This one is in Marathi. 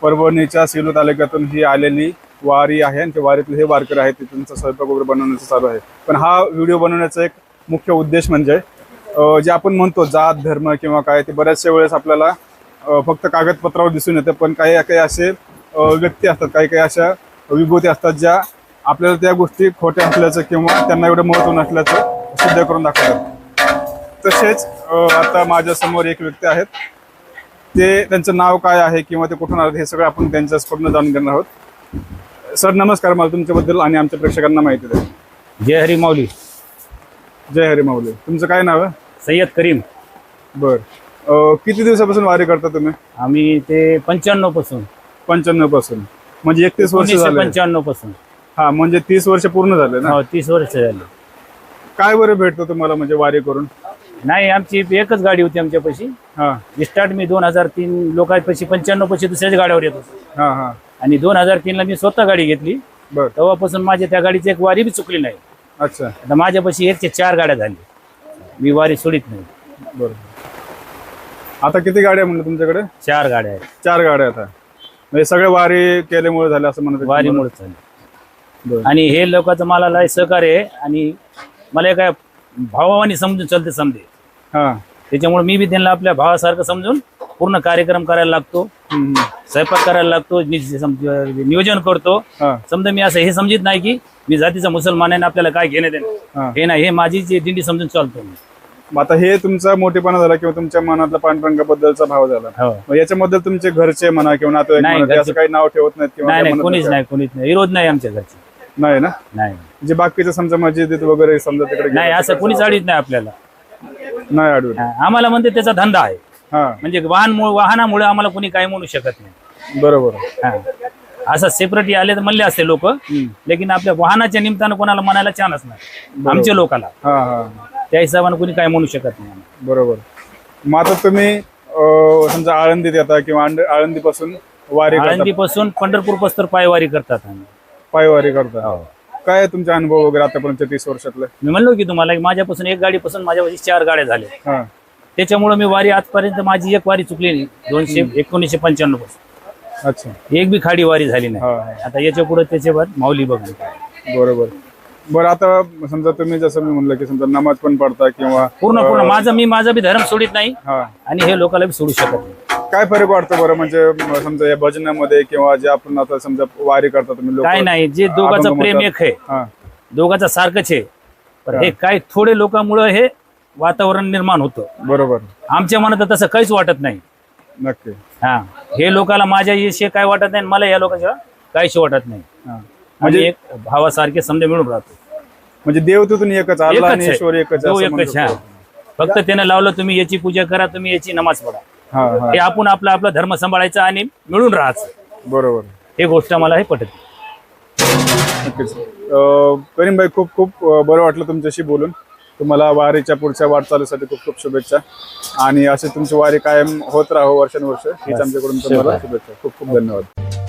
परभणीच्या सेलू तालुक्यातून ही आलेली वारी आहे आणि वारीतले हे वारकरी आहेत, त्यांचा स्वयंपाक वगैरे बनवण्याचं चालू आहे। पण हा व्हिडिओ बनवण्याचा एक मुख्य उद्देश म्हणजे जे आपण म्हणतो जात धर्म किंवा काय ते बऱ्याचशा वेळेस आपल्याला फक्त कागदपत्रावर दिसून येतं, पण काही काही असे व्यक्ती असतात, काही काही अशा विभूती असतात ज्या आपल्याला त्या गोष्टी खोट्या असल्याचं किंवा त्यांना एवढं महत्त्व नसल्याचं सिद्ध करून दाखवतात। तसेच आता माझ्यासमोर एक व्यक्ती आहेत, ते त्यांचं नाव काय आहे किंवा ते कुठून आले हे सगळं आपण त्यांच्याकडून जाणून घेणार आहोत। सर नमस्कार, मला तुमच्याबद्दल आणि आमच्या प्रेक्षकांना माहिती द्या। जय हरी माऊली। जय हरी माऊली। तुमचं काय नाव आहे? सय्यद करीम। बर, किती दिवसापासून वारी करता तुम्ही? आम्ही ते 95 पासून। 95 पासून म्हणजे 31 वर्ष झाले? 95 पासून। हा, म्हणजे 30 वर्ष पूर्ण झाले ना? हो, 30 वर्ष झाले। काय बरं भेटतं तुम्हाला म्हणजे वारी करून? नाही, आमची एकच गाडी होती आमच्यापाशी। हा, स्टार्ट मी 2003 लोकांपाशी 95 पाशी दुसऱ्याच गाड्यावर येत होतो। हा हा, आणि 2003 ला मी स्वतः गाडी घेतली। बर, तेव्हापासून माझ्या त्या गाडीची एक वारी बी चुकली नाही। अच्छा, आता माझ्यापाशी 1 ते 4 गाड्या झाल्या, मी वारी सोडित नाही। बरोबर। आता किती गाड्या म्हणलं तुमच्याकडे? 4 गाड्या आहेत। 4 गाड्या आता म्हणजे सगळे वारी केल्यामुळे झाले असं म्हणत? वारीमुळे झाली। बरं, आणि हे लोकांचं मला लय सहकार्य आहे आणि मला काय भावाने समजून चलते समजे। हा, त्याच्यामुळे मी बी त्यांना आपल्या भावासारखं समजून पूर्ण कार्यक्रम करायला लागतो, स्वयंपाक करायला लागतो, नियोजन करतो। हा, समजा मी असं हे समजित नाही की मी जातीचा मुसलमान आहे आणि आपल्याला काय घेणे देणं, हे नाही, हे माझी जी दिंडी समजून चालतो मी। आता हे तुमचा मोठेपणा झाला किंवा तुमच्या मनातला पांडुरंगाबद्दलचा भाव झाला, हो। मग याच्याबद्दल तुमचे घरचे म्हणा किंवा नातेवाईक नाही, म्हणा, ते असं काही नाव ठेवत नाहीत किंवा नाही काय नाही, म्हणत कोणीच नाही, कोणीच नाही, विरोध नाही आमच्या घरचे। नाही ना? नाही जे बाकीचं समजा मस्जिदीत वगैरे समजा तिकडे नाही, असं कोणीच अडीत नाही आपल्याला। नाही आढळून? आम्हाला म्हणते त्याचा धंदा आहे, हा, म्हणजे वाहनामुळे आम्हाला कोणी काही म्हणू शकत नाही। बरोबर। हा, असं सेपरेट आले तर म्हणले असते लोक, लेकिन आपल्या वाहनाच्या निमित्तानं कोणाला म्हणायला चान्स नाही आमच्या लोकाला। हा हा, त्या हिशोबाने कोणी काय म्हणू शकत नाही। बरोबर। मग आता तुम्ही समजा आळंदीत येता किंवा आळंदीपासून वारी करता, आळंदीपासून पंढरपूर पस्तर पायवारी करतात आम्ही। पायवारी करता, काय आहे तुमचे अनुभव वगैरे आतापर्यंत 30 वर्षातले? मी म्हणलो की तुम्हाला माझ्यापासून एक गाडीपासून माझ्यापाशी 4 गाड्या झाल्या। हा, त्याच्यामुळे मी वारी आजपर्यंत माझी एक वारी चुकली नाही 1995 पासून। अच्छा, एक बी खाडी वारी झाली नाही। हा, आता याच्या पुढे त्याच्यावर माऊली बघू। बरोबर। बरं, आता समजा तुम्ही जसं मी म्हणलं की समजा नमाज पण पडता किंवा पूर्ण माझा बी धर्म सोडित नाही हा, आणि हे लोकांना बी सोडू शकत नाही। काय फरक वाटतो बरं म्हणजे समजा या भजनामध्ये किंवा जे आपण आता समजा वारी करता तुम्ही लोक? काय नाही, जे दोघांचं प्रेम एक आहे, हा, दोघांचं सारखंच आहे, पण हे काय थोडे लोकांमुळे हे वातावरण निर्माण होतं। बरोबर, आमच्या मनात तसं काहीच वाटत नाही। नक्की। हा, हे लोकांना माझ्या विषयी काय वाटत नाही, मला या लोकांच्या काहीच वाटत नाही। हा, म्हणजे एक भावासारखे समजा मिळून राहतो। म्हणजे देव तिथून एकच, अल्लाह आणि ईश्वर एकच, तो असं एकच। म्हणू हा, शकतो. फक्त त्याने लावलं तुम्ही याची पूजा करा, तुम्ही याची नमाज पडा, हा हा, हे आपण आपला धर्म सांभाळायचा आणि मिळून राहायचं। बरोबर, हे गोष्ट मला हे पटत। नक्कीच। करीम भाई, खूप खूप बरं वाटलं तुमच्याशी बोलून। तुम्हाला वारीच्या पुढच्या वाटचालीसाठी खूप खूप शुभेच्छा आणि अशी तुमची वारी कायम होत राहो वर्षानुवर्ष, हीच आमच्याकडून तुम्हाला शुभेच्छा। खूप खूप धन्यवाद।